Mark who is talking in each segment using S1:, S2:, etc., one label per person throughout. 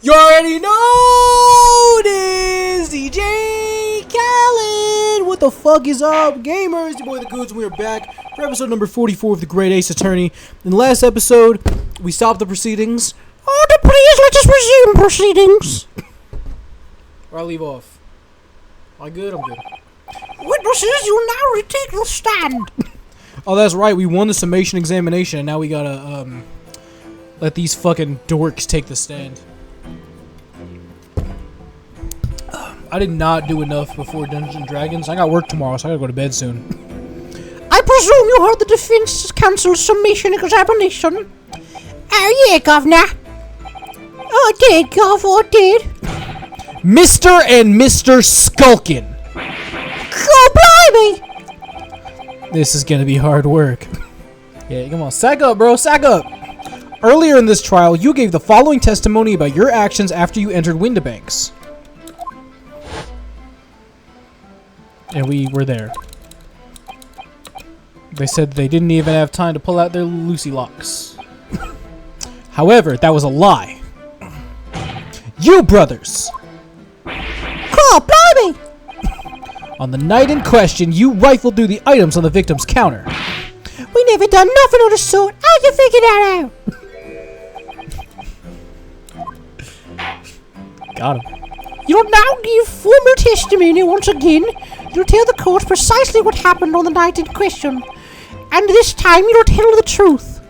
S1: You already know it is DJ Khaled. What the fuck is up, gamers? Your boy The Goods, and we are back for episode number 44 of The Great Ace Attorney. In the last episode, we stopped the proceedings.
S2: Please let us resume proceedings.
S1: Where I leave off. Am I good? I'm good.
S2: Witnesses, you now retake the stand.
S1: Oh, that's right. We won the summation examination, and now we gotta, let these fucking dorks take the stand. I did not do enough before Dungeons & Dragons. I got work tomorrow, so I gotta go to bed soon.
S2: I presume you heard the defense counsel's summation examination. Oh, yeah, Governor. I did, Gov, I did.
S1: Mr. and Mr. Skulkin.
S2: God blimey.
S1: This is gonna be hard work. Yeah, come on. Sack up, bro. Sack up. Earlier in this trial, you gave the following testimony about your actions after you entered Windibanks. And we were there. They said they didn't even have time to pull out their Lucy locks. However, that was a lie. You brothers!
S2: God blimey.
S1: On the night in question, you rifled through the items on the victim's counter.
S2: We never done nothing of the sort. How'd you figure that out?
S1: Got him.
S2: You'll now give formal testimony once again. You'll tell the court precisely what happened on the night in question. And this time you'll tell the truth.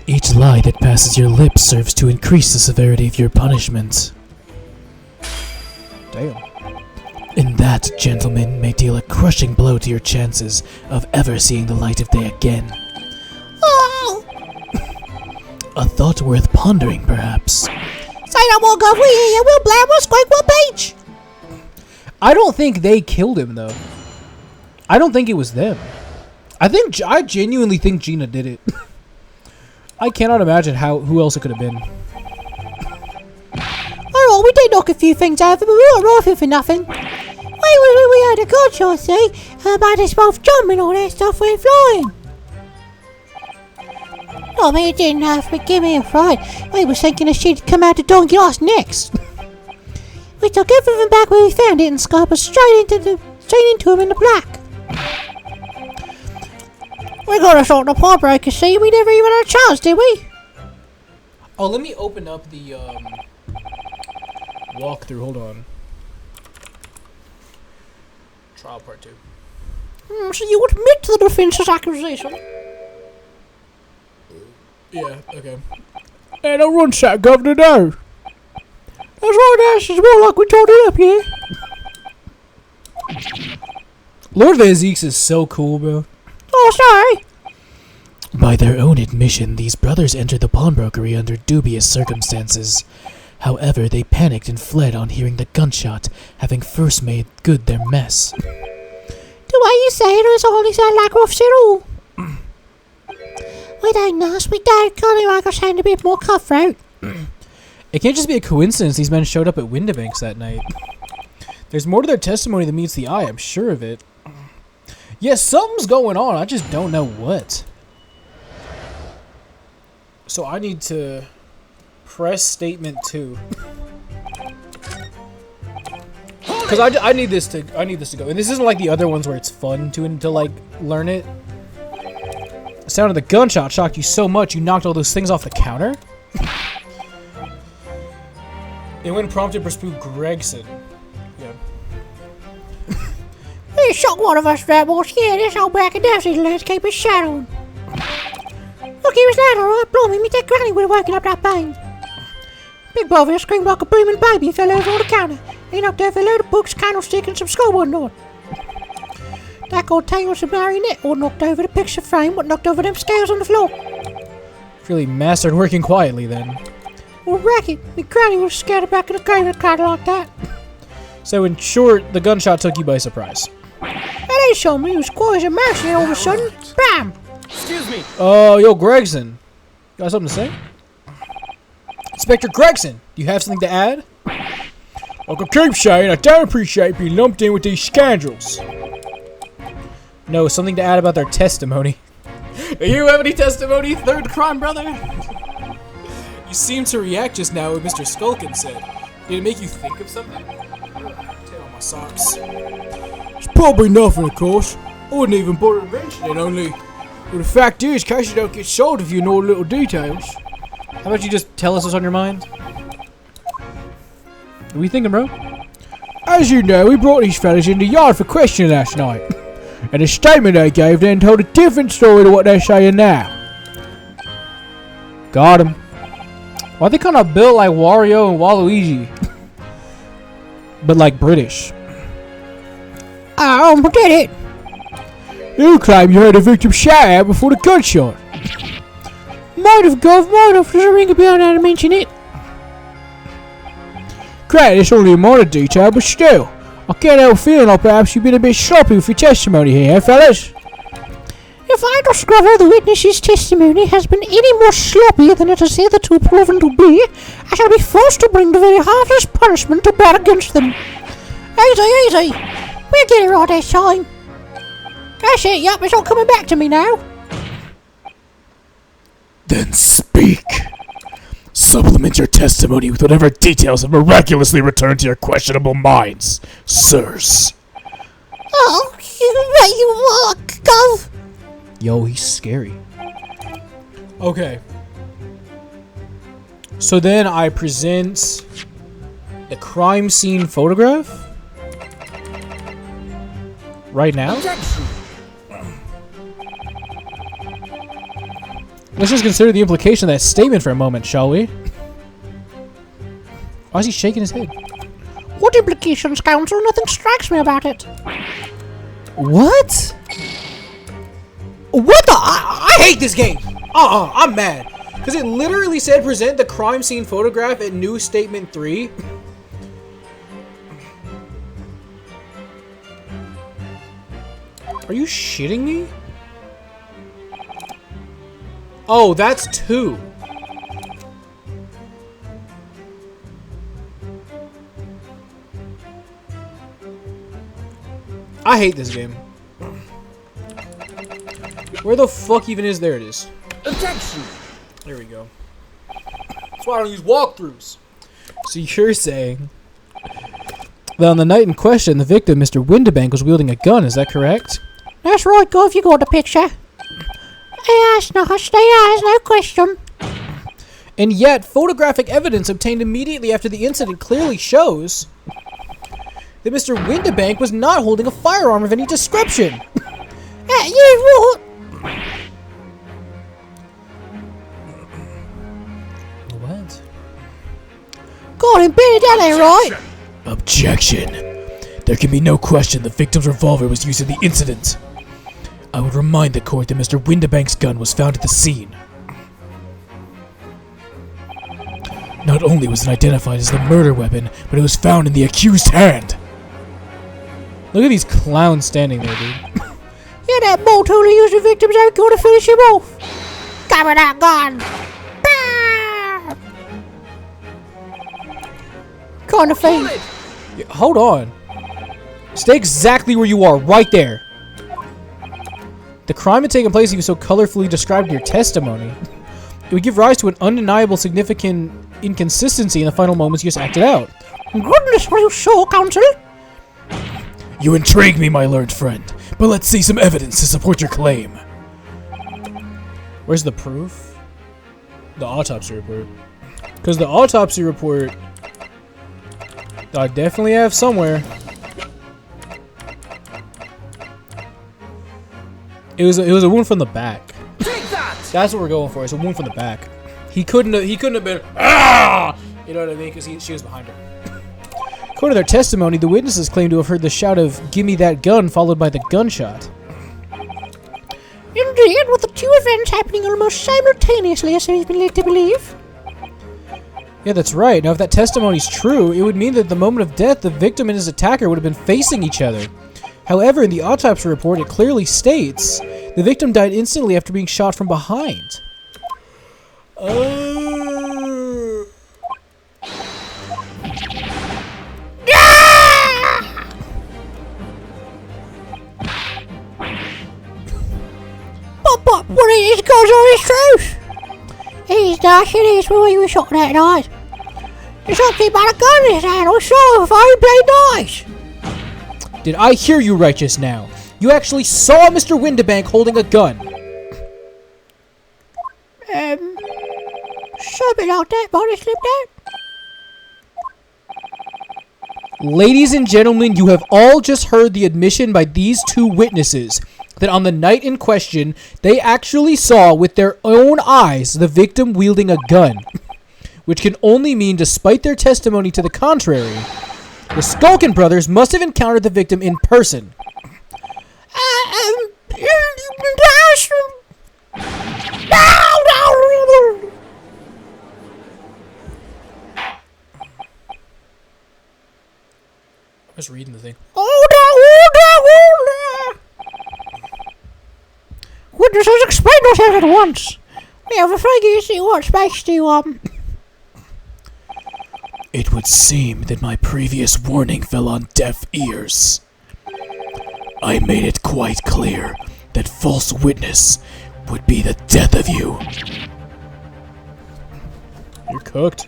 S3: Each lie that passes your lips serves to increase the severity of your punishment.
S1: Damn.
S3: And that, gentlemen, may deal a crushing blow to your chances of ever seeing the light of day again.
S2: Oh!
S3: A thought worth pondering, perhaps.
S2: Say no more, Gov. We hear you. We'll blab. We'll squeak. We'll beach.
S1: I don't think they killed him, though. I don't think it was them. I genuinely think Gina did it. I cannot imagine who else it could have been.
S2: Alright, we did knock a few things over, but we weren't rifling for nothing. We had a gunshot, see? About this both jumping and all that stuff went flying. I mean, it didn't have to give me a fright. We was thinking that she'd come out the door and get us next. We took everything back where we found it and scarpered straight into him in the black. We got us on the pawnbroker, see? We never even had a chance, did we?
S1: Oh, let me open up the walkthrough. Hold on. Trial part 2.
S2: So you admit to the defense's accusation?
S1: Yeah, okay. Hey, don't run shot, Governor, no.
S2: That's right, Ash. It's more like we told it up, yeah?
S1: Lord Van Zeeks is so cool, bro.
S2: Oh, sorry.
S3: By their own admission, these brothers entered the pawnbrokery under dubious circumstances. However, they panicked and fled on hearing the gunshot, having first made good their mess.
S2: The way you say it doesn't only sound like roughs at all. We don't know, we don't. Can't make us sound a bit more cutthroat.
S1: It can't just be a coincidence these men showed up at Windibanks that night. There's more to their testimony than meets the eye, I'm sure of it. Yes, something's going on, I just don't know what. So I need to press statement 2. Because I need this to go. And this isn't like the other ones where it's fun to like learn it. The sound of the gunshot shocked you so much you knocked all those things off the counter? And when prompted, pursue Gregson. Yeah.
S2: They shot one of us, Rebels. Yeah, this old bracadabra landscape is shadowed. Look, he was that, alright. Blimey, me that granny would have woken up that pain. Big brother screamed like a booming baby and fell over on the counter. He knocked over a load of books, candlestick, and some schoolboard on. That old Taylor's a marionette or knocked over the picture frame, but knocked over them scales on the floor.
S1: Really mastered working quietly then.
S2: Well, racket, me granny was scared back in the grave and cried like that.
S1: So in short, the gunshot took you by surprise.
S2: That ain't so me, it was quiet as a mouse, and all of a sudden, BAM!
S4: Excuse me.
S1: Oh, yo, Gregson. You got something to say? Inspector Gregson, do you have something to add? Like I keep saying, I don't appreciate being lumped in with these scoundrels. No, something to add about their testimony. Do you have any testimony, third crime brother? You seemed to react just now when Mr. Skulkin said. Did it make you think of something? Take off my socks. It's probably nothing, of course. I wouldn't even bother to mention it, only... Well, the fact is, cases don't get solved if you know little details. How about you just tell us what's on your mind? What are we thinking, bro? As you know, we brought these fellas in the yard for questioning last night. And the statement they gave then told a different story to what they're saying now. Got him. Why they kind of built like Wario and Waluigi? But like British.
S2: I did it.
S1: You claim you heard the victim shout out before the gunshot.
S2: Might have, Gov, might have. Does it ring a bell now to mention it?
S1: Granted, it's only a minor detail, but still. I can't help feeling like perhaps you've been a bit sloppy with your testimony here, fellas.
S2: If I discover the witness's testimony has been any more sloppy than it has hitherto proven to be, I shall be forced to bring the very heartless punishment to bear against them. Easy, easy. We'll get it right this time. That's it, yup, it's all coming back to me now.
S3: Then speak. Supplement your testimony with whatever details have miraculously returned to your questionable minds, sirs.
S2: Oh, you walk, Gov.
S1: Yo, he's scary. Okay. So then I present the crime scene photograph? Right now? Let's just consider the implication of that statement for a moment, shall we? Why is he shaking his head?
S2: What implications, counsel? Nothing strikes me about it.
S1: What? What the? I hate this game! I'm mad. Because it literally said present the crime scene photograph at new statement 3. Are you shitting me? Oh, that's 2. I hate this game. Where the fuck even is? There it is. Objection! There we go. That's why I don't use walkthroughs. So you're saying that on the night in question, the victim, Mr. Windibank, was wielding a gun, is that correct?
S2: That's right, Gov, you got the picture. Yes, no question.
S1: And yet, photographic evidence obtained immediately after the incident clearly shows that Mr. Windibank was not holding a firearm of any description.
S2: You what?
S1: What?
S2: Got him, beat it down there, right?
S3: Objection. There can be no question the victim's revolver was used in the incident. I would remind the court that Mr. Windibank's gun was found at the scene. Not only was it identified as the murder weapon, but it was found in the accused's hand.
S1: Look at these clowns standing there, dude.
S2: Yeah, that bolt totally used the victim's own gun to finish him off. Give me that gun. Kind of thing.
S1: Yeah, hold on. Stay exactly where you are, right there. The crime had taken place you so colorfully described in your testimony. It would give rise to an undeniable significant inconsistency in the final moments you just acted out.
S2: Goodness, are you sure, counsel?
S3: You intrigue me, my learned friend, but let's see some evidence to support your claim.
S1: Where's the proof? The autopsy report. Because the autopsy report I definitely have somewhere. It was a wound from the back.
S4: Take that!
S1: That's what we're going for. It's a wound from the back. He couldn't have been ah! You know what I mean? Because she was behind her. According to their testimony, the witnesses claim to have heard the shout of "Give me that gun," followed by the gunshot.
S2: Indeed, with the two events happening almost simultaneously, as he's been led to believe.
S1: Yeah, that's right. Now, if that testimony's true, it would mean that at the moment of death, the victim and his attacker would have been facing each other. However, in the autopsy report, it clearly states the victim died instantly after being shot from behind.
S2: But what are these guys on his truth? He's is, Dash, it is where you were shot that night. The shopkeeper had a gun in his hand. I saw him before he played nice.
S1: Did I hear you right just now? You actually saw Mr. Windibank holding a gun.
S2: Something like that, body slipped out.
S1: Ladies and gentlemen, you have all just heard the admission by these two witnesses that on the night in question, they actually saw with their own eyes the victim wielding a gun. Which can only mean, despite their testimony to the contrary, the Skulkin brothers must have encountered the victim in person. I was reading the thing.
S2: Witnesses explain themselves at once. We have a figure you want space to,
S3: It would seem that my previous warning fell on deaf ears. I made it quite clear that false witness would be the death of you.
S1: You're cooked.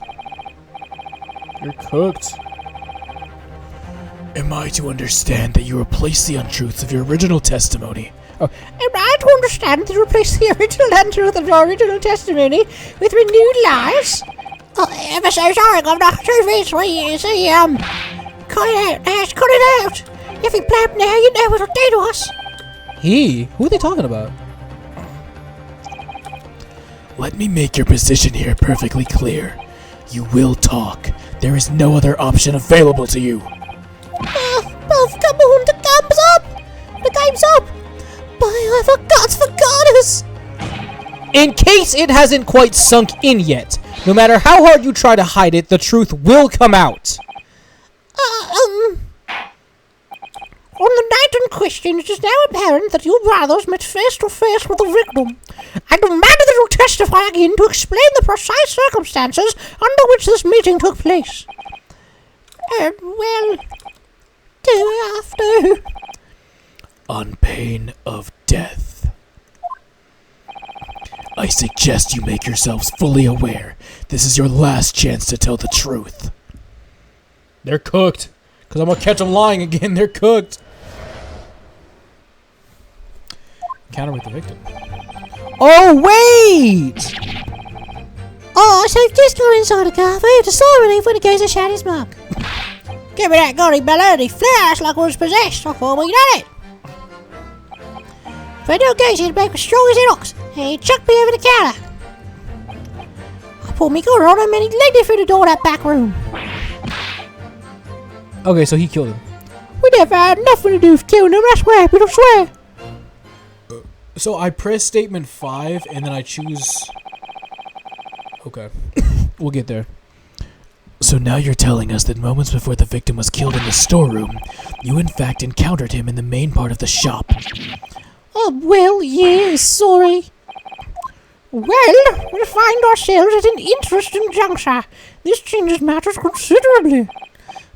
S1: You're cooked.
S3: Am I to understand that you replace the untruths of your original testimony?
S2: Am I to understand to replace the original untruth of your original testimony with renewed lies? Oh, ever so sorry, Governor. Truth is, cut it out, Nash, cut it out. If you blab now, you know what'll do to us.
S1: He? Who are they talking about?
S3: Let me make your position here perfectly clear. You will talk. There is no other option available to you.
S2: Both, come on, the game's up. The game's up. By the gods for goddess.
S1: In case it hasn't quite sunk in yet, no matter how hard you try to hide it, the truth will come out.
S2: On the night in question, it is now apparent that your brothers met face to face with the victim. I demand that you testify again to explain the precise circumstances under which this meeting took place. Well, do I have to?
S3: On pain of death. I suggest you make yourselves fully aware. This is your last chance to tell the truth.
S1: They're cooked. Because I'm going to catch them lying again. They're cooked. Encounter with the victim. Oh, wait!
S2: Oh, so you've just gone inside a car for you to saw relief when it goes to shut his mug. Give me that gaudy baloney flash like I was possessed. I thought we done it. If I don't go, he'll make as strong as an ox. And he chucked me over the counter. I pulled me gun on him and he legged it through the door of that back room.
S1: Okay, so he killed him.
S2: We never had nothing to do with killing him, I swear, but I swear.
S1: So I press statement 5 and then I choose... Okay. We'll get there.
S3: So now you're telling us that moments before the victim was killed in the storeroom, you in fact encountered him in the main part of the shop.
S2: Oh, well, yes, sorry. Well, we find ourselves at an interesting juncture. This changes matters considerably.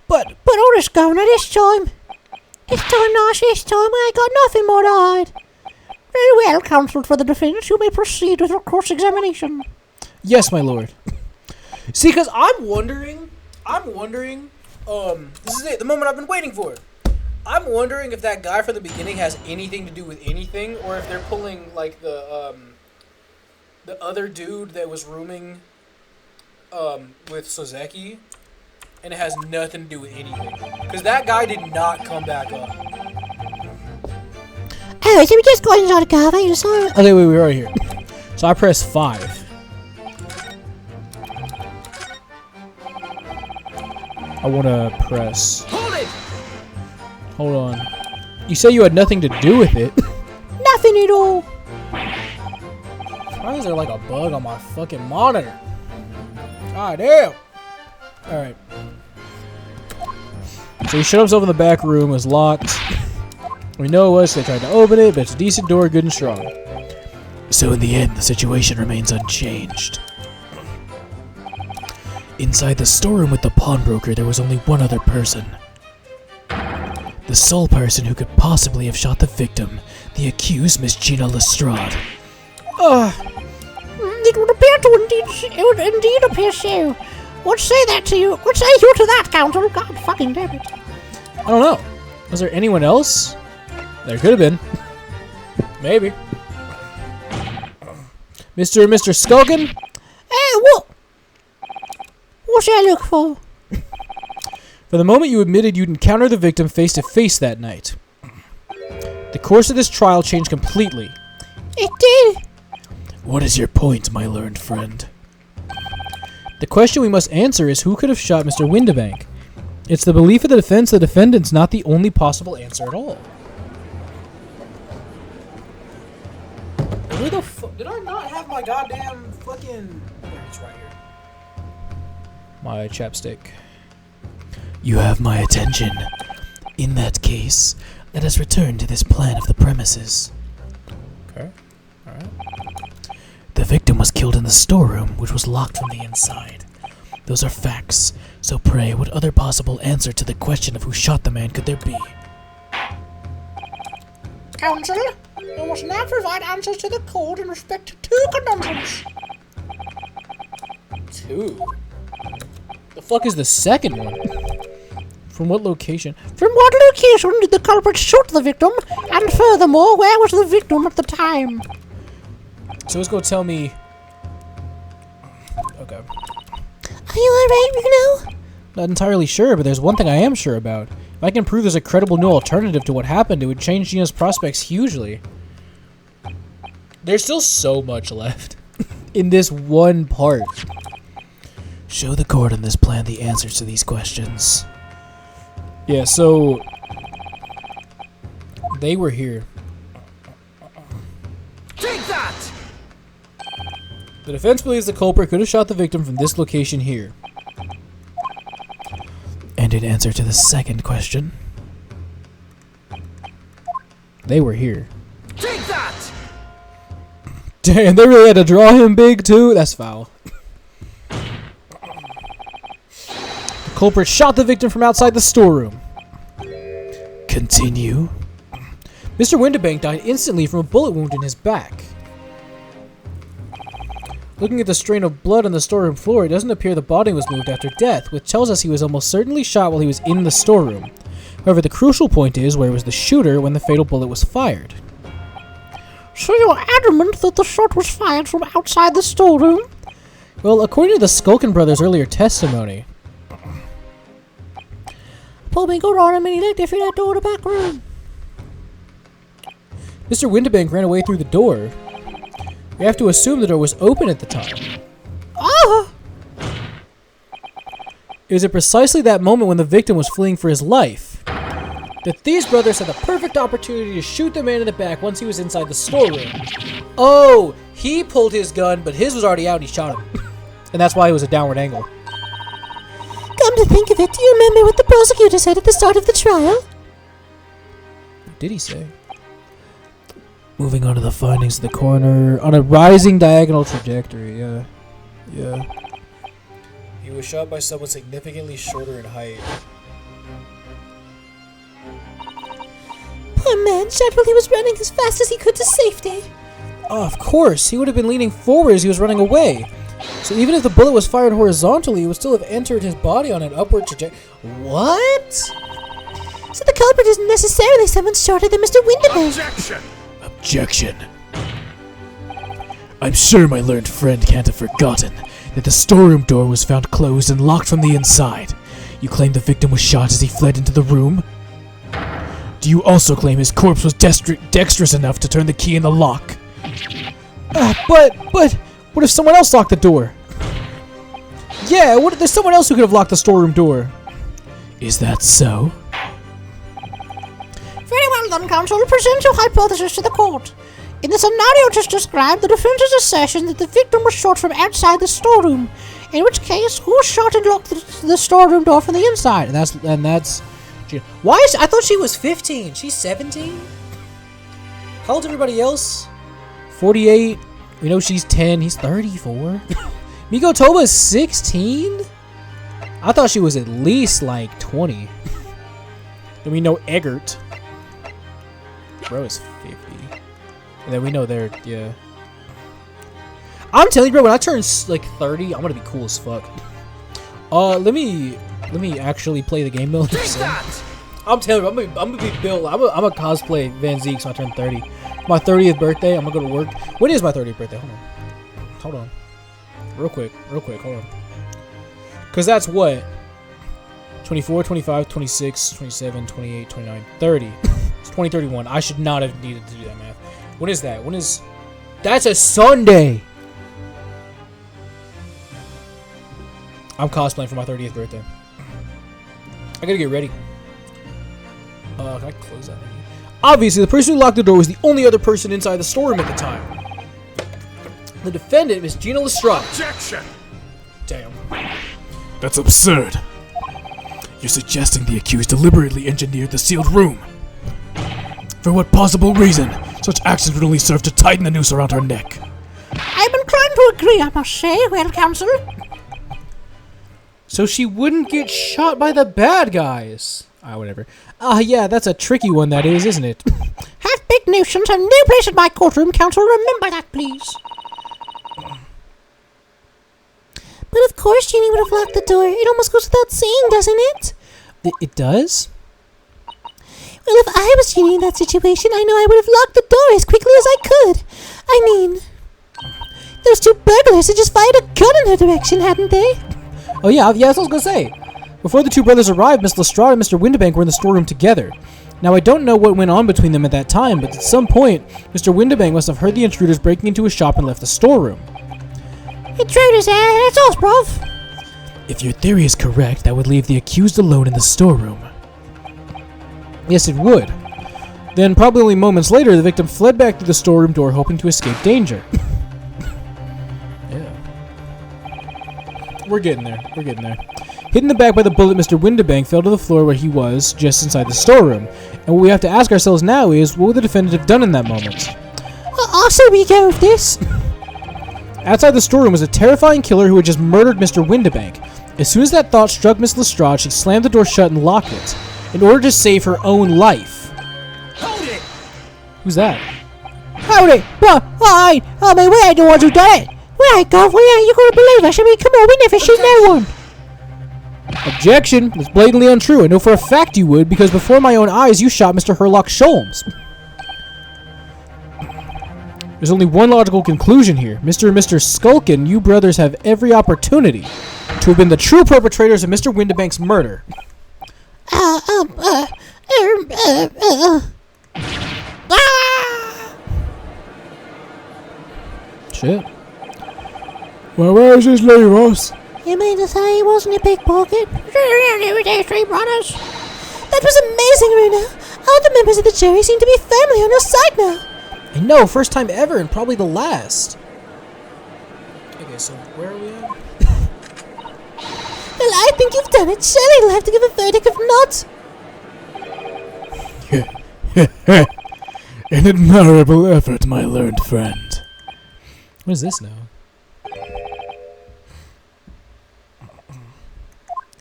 S2: But honest, Governor, this time, Nash, this time I ain't got nothing more to hide. Very well, counsel for the defense, you may proceed with your cross-examination.
S1: Yes, my lord. See, because I'm wondering, this is it, the moment I've been waiting for. I'm wondering if that guy from the beginning has anything to do with anything, or if they're pulling, like, the other dude that was rooming, with Sozeki, and it has nothing to do with anything. Because that guy did not come back up.
S2: Anyway, so we just got inside the car, thank you, sorry.
S1: Okay, wait, we're right here. So I press 5. I want to press...
S4: Hold it!
S1: Hold on. You say you had nothing to do with it.
S2: Nothing at all.
S1: Why is there like a bug on my fucking monitor? God damn! Alright. So he shut himself in the back room, was locked. We know it was, so they tried to open it, but it's a decent door, good and strong.
S3: So in the end, the situation remains unchanged. Inside the storeroom with the pawnbroker, there was only one other person. The sole person who could possibly have shot the victim, the accused Miss Gina Lestrade.
S2: It would appear it would indeed appear so. What say that to you? What say you to that, Counsel? God fucking damn it.
S1: I don't know. Was there anyone else? There could have been. Maybe. Mr. Skulkin?
S2: What? What should I look for?
S1: For the moment you admitted you'd encounter the victim face to face that night. The course of this trial changed completely.
S2: It did.
S3: What is your point, my learned friend?
S1: The question we must answer is who could have shot Mr. Windibank? It's the belief of the defense the defendant's not the only possible answer at all. Where the fuck? Did I not have my goddamn fucking... It's right here. My chapstick.
S3: You have my attention. In that case, let us return to this plan of the premises.
S1: Okay. Alright.
S3: The victim was killed in the storeroom, which was locked from the inside. Those are facts, so pray, what other possible answer to the question of who shot the man could there be?
S2: Counsel, you must now provide answers to the court in respect to 2 conundrums.
S1: 2? The fuck is the second one? From what location?
S2: From what location did the culprit shoot the victim? And furthermore, where was the victim at the time?
S1: So let's go tell me... Okay.
S2: Are you alright, Bruno?
S1: Not entirely sure, but there's one thing I am sure about. If I can prove there's a credible new alternative to what happened, it would change Gina's prospects hugely. There's still so much left in this one part.
S3: Show the court on this plan the answers to these questions.
S1: Yeah, so... They were here.
S4: Take that!
S1: The defense believes the culprit could have shot the victim from this location here.
S3: And in answer to the second question,
S1: They were here.
S4: Take that!
S1: Damn, they really had to draw him big too? That's foul. The culprit shot the victim from outside the storeroom.
S3: continue.
S1: Mr. Windibank died instantly from a bullet wound in his back. Looking at the stain of blood on the storeroom floor, it doesn't appear the body was moved after death, which tells us he was almost certainly shot while he was in the storeroom. However, the crucial point is where was the shooter when the fatal bullet was fired.
S2: So you're adamant that the shot was fired from outside the storeroom?
S1: Well, according to the Skulkin brothers' earlier testimony...
S2: Pull me good on him and he looked through that door to the back room.
S1: Mr. Windibank ran away through the door. We have to assume the door was open at the time.
S2: Ah!
S1: It was at precisely that moment when the victim was fleeing for his life that these brothers had the perfect opportunity to shoot the man in the back once he was inside the storeroom. Oh, he pulled his gun, but his was already out and he shot him. And that's why it was a downward angle.
S2: Come to think of it, do you remember what the prosecutor said at the start of the trial?
S1: What did he say? Moving on to the findings of the coroner. On a rising diagonal trajectory, yeah. He was shot by someone significantly shorter in height.
S2: Poor man shot while he was running as fast as he could to safety.
S1: Oh, of course, he would have been leaning forward as he was running away. So even if the bullet was fired horizontally, it would still have entered his body on an upward trajectory. What?
S2: So the culprit isn't necessarily someone shorter than Mr. Windibank.
S4: Objection!
S3: Objection. I'm sure my learned friend can't have forgotten that the storeroom door was found closed and locked from the inside. You claim the victim was shot as he fled into the room? Do you also claim his corpse was dexterous enough to turn the key in the lock?
S1: But, what if someone else locked the door? Yeah, what if there's someone else who could have locked the storeroom door?
S3: Is that so?
S2: Very well then, counsel. Present your hypothesis to the court. In the scenario just described, the defense's assertion that the victim was shot from outside the storeroom. In which case, who shot and locked the storeroom door from the inside?
S1: And that's... Why is I thought she was 15. She's 17? How old's everybody else? 48. We know she's 10. He's 34. Miko Toba is 16? I thought she was at least like 20. Then we know Eggert. Bro is 50. And then we know they're, yeah. I'm telling you, bro, when I turn like 30, I'm gonna be cool as fuck. Let me actually play the game though.
S4: Take that!
S1: I'm telling you, I'm gonna be built. I'm a cosplay Van Zeke when I turn 30. My 30th birthday, I'm gonna go to work. When is my 30th birthday? Hold on. Real quick, hold on. Cause that's what? 24, 25, 26, 27, 28, 29, 30. It's 2031. I should not have needed to do that math. When is that? That's a Sunday! I'm cosplaying for my 30th birthday. I gotta get ready. Can I close that? Obviously, the person who locked the door was the only other person inside the storeroom at the time. The defendant, Miss Gina Lestrade.
S4: Objection!
S1: Damn.
S3: That's absurd. You're suggesting the accused deliberately engineered the sealed room. For what possible reason? Such actions would only serve to tighten the noose around her neck.
S2: I'm inclined to agree, I must say, well, counsel.
S1: So she wouldn't get shot by the bad guys. Whatever. Yeah, that's a tricky one, that is, isn't it?
S2: Half-baked notions have no place in my courtroom, counsel. Remember that, please. But of course Jeannie would have locked the door. It almost goes without saying, doesn't it?
S1: It does?
S2: Well, if I was Jeannie in that situation, I know I would have locked the door as quickly as I could. I mean, those two burglars had just fired a gun in her direction, hadn't they?
S1: Oh yeah, that's what I was gonna say. Before the two brothers arrived, Miss Lestrade and Mr. Windibank were in the storeroom together. Now, I don't know what went on between them at that time, but at some point, Mr. Windibank must have heard the intruders breaking into his shop and left the storeroom.
S2: Intruders, that's us, bruv.
S3: If your theory is correct, that would leave the accused alone in the storeroom.
S1: Yes, it would. Then, probably only moments later, the victim fled back through the storeroom door, hoping to escape danger. Yeah. We're getting there. Hit in the back by the bullet, Mr. Windibank fell to the floor where he was, just inside the storeroom. And what we have to ask ourselves now is, what would the defendant have done in that moment?
S2: Also, we go with this.
S1: Outside the storeroom was a terrifying killer who had just murdered Mr. Windibank. As soon as that thought struck Miss Lestrade, she slammed the door shut and locked it, in order to save her own life.
S4: Hold it!
S1: Who's that?
S2: Howdy. What? Alright. I mean, we ain't the ones who done it. We ain't gone. We ain't. You gonna believe us? I mean, come on. We never seen no one.
S1: Objection! That's blatantly untrue. I know for a fact you would, because before my own eyes you shot Mr. Herlock Sholmes. There's only one logical conclusion here. Mr. and Mr. Skulkin, you brothers have every opportunity to have been the true perpetrators of Mr. Windibank's murder. Shit. Well, where does this leave us?
S2: You mean to say he wasn't a pickpocket? It was those three brothers. That was amazing, Runa. All the members of the jury seem to be firmly on your side now.
S1: I know, first time ever and probably the last. Okay, so where are we at?
S2: Well, I think you've done it. Surely you'll have to give a verdict if not.
S3: An admirable effort, my learned friend.
S1: What is this now?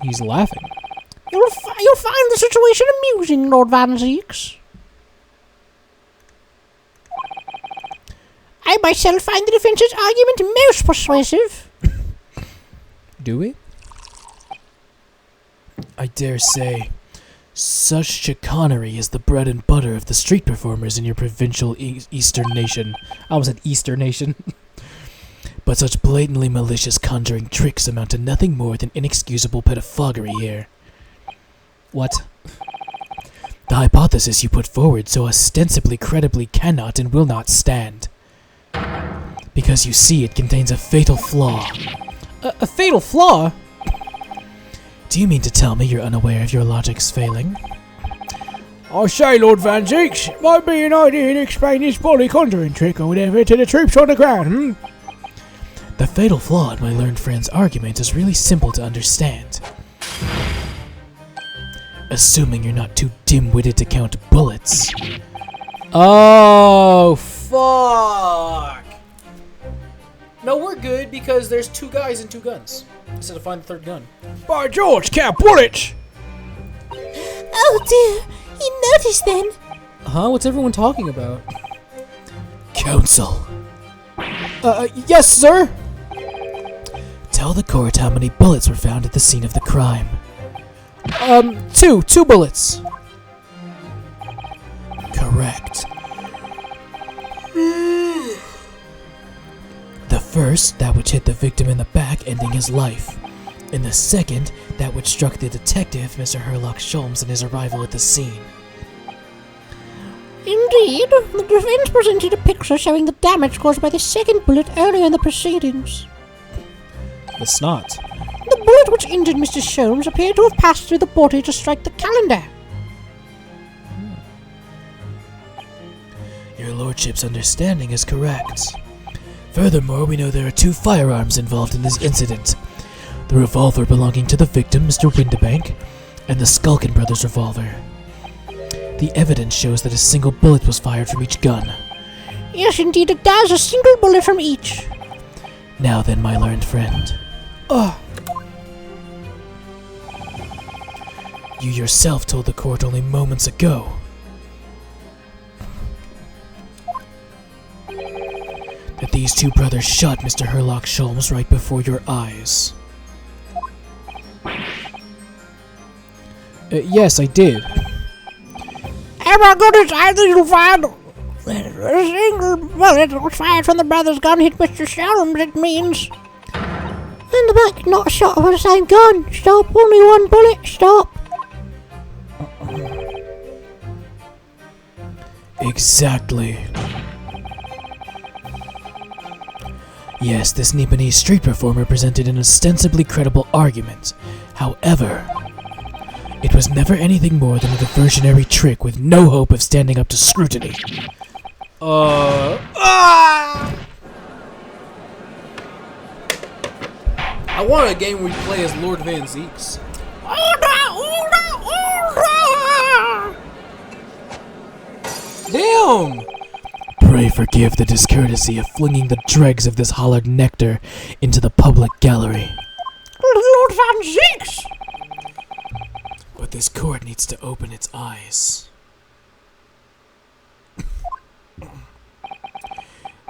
S1: He's laughing.
S2: You'll find the situation amusing, Lord Van Zieks. I myself find the defense's argument most persuasive.
S1: Do we?
S3: I dare say, such chicanery is the bread and butter of the street performers in your provincial eastern nation.
S1: I almost said Eastern Nation.
S3: But such blatantly malicious conjuring tricks amount to nothing more than inexcusable pedophagy here.
S1: What?
S3: The hypothesis you put forward so ostensibly credibly cannot and will not stand. Because you see, it contains a fatal flaw.
S1: A fatal flaw?
S3: Do you mean to tell me you're unaware of your logic's failing?
S1: I say, Lord Van Zieks, it might be an idea to explain this bloody conjuring trick or whatever to the troops on the ground,
S3: The fatal flaw in my learned friend's argument is really simple to understand. Assuming you're not too dim-witted to count bullets.
S1: Oh, fuck. No, we're good because there's two guys and two guns. Instead of finding the third gun. By George, count bullets!
S2: Oh dear, you noticed then?
S1: Huh? What's everyone talking about?
S3: Counsel.
S1: Yes, sir.
S3: Tell the court how many bullets were found at the scene of the crime.
S1: Two bullets.
S3: Correct. The first, that which hit the victim in the back, ending his life. And the second, that which struck the detective, Mr. Herlock Sholmes, in his arrival at the scene.
S2: Indeed, the defense presented a picture showing the damage caused by the second bullet earlier in the proceedings.
S1: The snot.
S2: The bullet which injured Mr. Sholmes appeared to have passed through the body to strike the calendar.
S3: Your lordship's understanding is correct. Furthermore, we know there are 2 firearms involved in this incident. The revolver belonging to the victim, Mr. Windibank, and the Skulkin brothers' revolver. The evidence shows that a single bullet was fired from each gun.
S2: Yes, indeed it does, a single bullet from each.
S3: Now then, my learned friend. You yourself told the court only moments ago that these 2 brothers shot Mr. Herlock Sholmes right before your eyes.
S1: Yes, I did.
S2: Oh my goodness, I think you'll find a single bullet that was fired from the brother's gun hit Mr. Sholmes, it means. And the back not shot with the same gun. Stop, only one bullet, stop.
S3: Exactly. Yes, this Nipponese street performer presented an ostensibly credible argument. However, it was never anything more than a diversionary trick with no hope of standing up to scrutiny.
S1: I want a game where we play as Lord Van Zeeks. Damn!
S3: Pray forgive the discourtesy of flinging the dregs of this hollowed nectar into the public gallery.
S2: Lord Van Zeeks!
S3: But this court needs to open its eyes.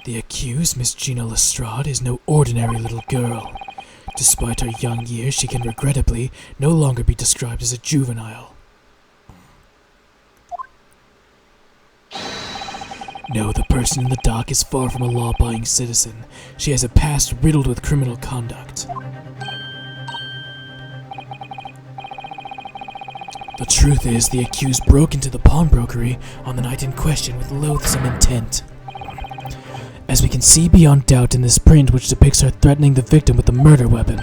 S3: The accused, Miss Gina Lestrade, is no ordinary little girl. Despite her young years, she can regrettably no longer be described as a juvenile. No, the person in the dock is far from a law-abiding citizen. She has a past riddled with criminal conduct. The truth is, the accused broke into the pawnbrokery on the night in question with loathsome intent. As we can see beyond doubt in this print which depicts her threatening the victim with a murder weapon.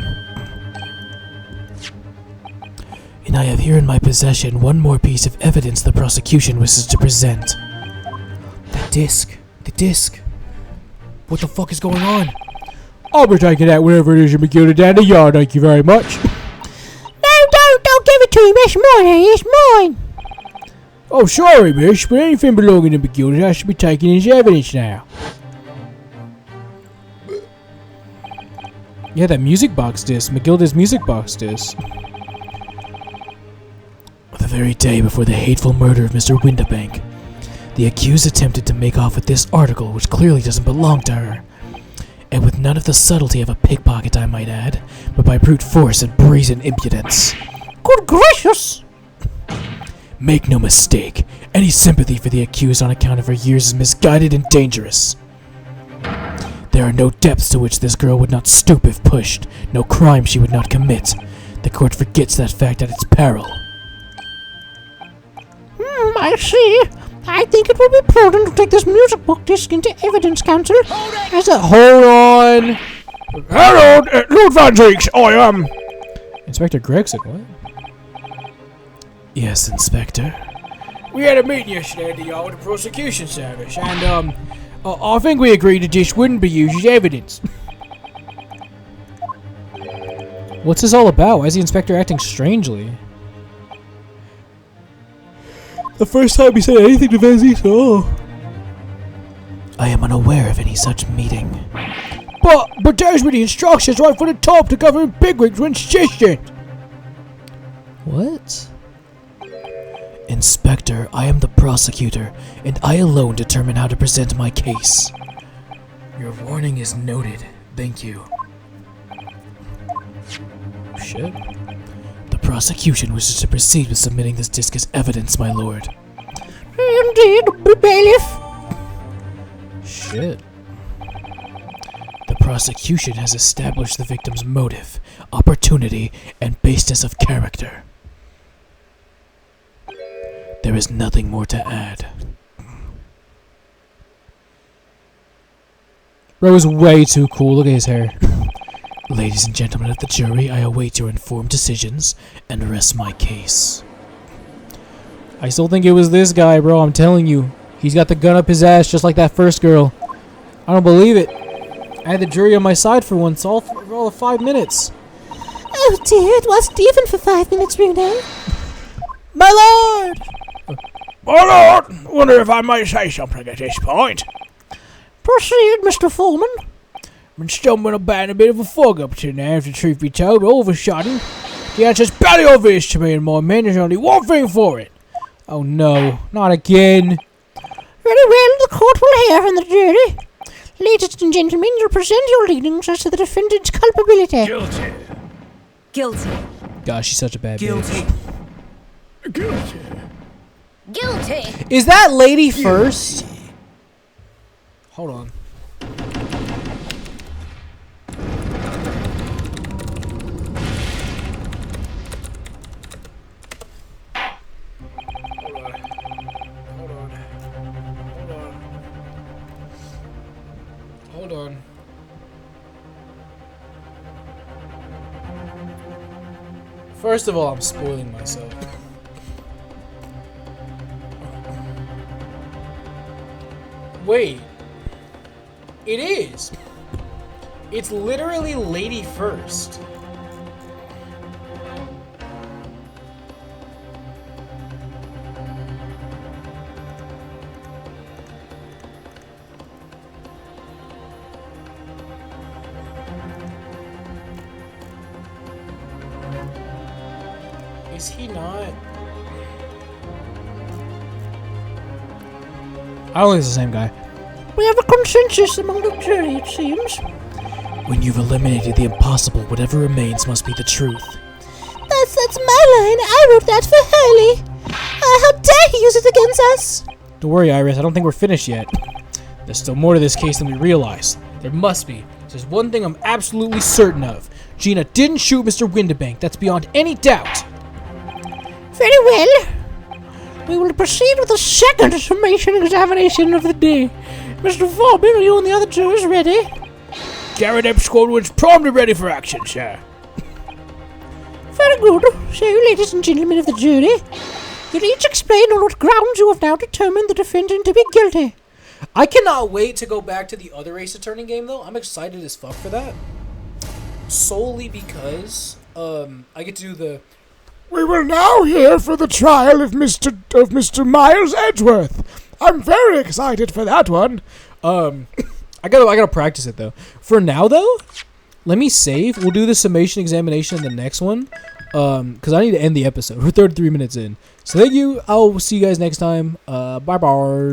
S3: And I have here in my possession one more piece of evidence the prosecution wishes to present.
S1: The disc. What the fuck is going on? I'll be taking that wherever it is you be going down the yard, thank you very much.
S2: No, don't give it to him, it's mine, it's mine.
S1: Oh, sorry, miss, but anything belonging to McGilda has to be taken as evidence now. Yeah, that music box disc, McGilda's music box disc.
S3: The very day before the hateful murder of Mr. Windibank, the accused attempted to make off with this article, which clearly doesn't belong to her. And with none of the subtlety of a pickpocket, I might add, but by brute force and brazen impudence.
S2: Good gracious!
S3: Make no mistake, any sympathy for the accused on account of her years is misguided and dangerous. There are no depths to which this girl would not stoop if pushed, no crime she would not commit. The court forgets that fact at its peril.
S2: I see. I think it would be prudent to take this music book disc into evidence, counsel.
S1: Hold on! Hello, Lord Van Zeeks, I am... Inspector Gregson, what?
S3: Yes, Inspector.
S1: We had a meeting yesterday at the yard with the prosecution service, and, I think we agreed that this wouldn't be used as evidence. What's this all about? Why is the inspector acting strangely? The first time he said anything to Van Zeeks at all.
S3: I am unaware of any such meeting.
S1: But there's been the instructions right from the top to government bigwigs were insistent. What?
S3: Inspector, I am the prosecutor, and I alone determine how to present my case. Your warning is noted. Thank you.
S1: Shit.
S3: The prosecution wishes to proceed with submitting this disc as evidence, my lord.
S2: Indeed, bailiff.
S1: Shit.
S3: The prosecution has established the victim's motive, opportunity, and baseness of character. There is nothing more to add.
S1: Bro is way too cool. Look at his hair.
S3: Ladies and gentlemen of the jury, I await your informed decisions and rest my case.
S1: I still think it was this guy, bro. I'm telling you. He's got the gun up his ass just like that first girl. I don't believe it. I had the jury on my side for once, for all the 5 minutes.
S2: Oh dear, it wasn't even for 5 minutes, Bruno.
S1: My lord!
S5: My lord, wonder if I might say something at this point.
S2: Proceed, Mr. Foreman.
S5: Been stumbling about in a bit of a fog up to now, if the truth be told, but all of a sudden, the answer's bloody obvious to me and my men. There's only one thing for it.
S1: Oh no, not again.
S2: Very well, the court will hear from the jury. Ladies and gentlemen, you'll present your leanings as to the defendant's culpability.
S5: Guilty.
S6: Guilty.
S1: Gosh, she's such a bad
S5: Guilty.
S1: bitch.
S5: Guilty.
S6: Guilty.
S1: Is that lady first? Hold on. Hold on. First of all, I'm spoiling myself. Wait. It is. It's literally lady first. Is he not? I don't think it's the same guy.
S2: We have a consensus among the jury, it seems.
S3: When you've eliminated the impossible, whatever remains must be the truth.
S2: That's my line. I wrote that for Hurley. How dare he use it against us?
S1: Don't worry, Iris. I don't think we're finished yet. There's still more to this case than we realize. There must be. There's one thing I'm absolutely certain of. Gina didn't shoot Mr. Windibank. That's beyond any doubt.
S2: Very well. We will proceed with the second summation examination of the day. Mr. Foreman, are you and the other jurors ready?
S5: Garrett M. Squadron's primed and ready for action, sir.
S2: Very good. So, ladies and gentlemen of the jury, you'll each explain on what grounds you have now determined the defendant to be guilty.
S1: I cannot wait to go back to the other Ace Attorney game, though. I'm excited as fuck for that. Solely because I get to do the...
S5: We will now hear for the trial of Mr. Miles Edgeworth. I'm very excited for that one.
S1: I gotta practice it though. For now though, let me save. We'll do the summation examination in the next one. Because I need to end the episode. We're 33 minutes in. So thank you. I'll see you guys next time. Bye bye.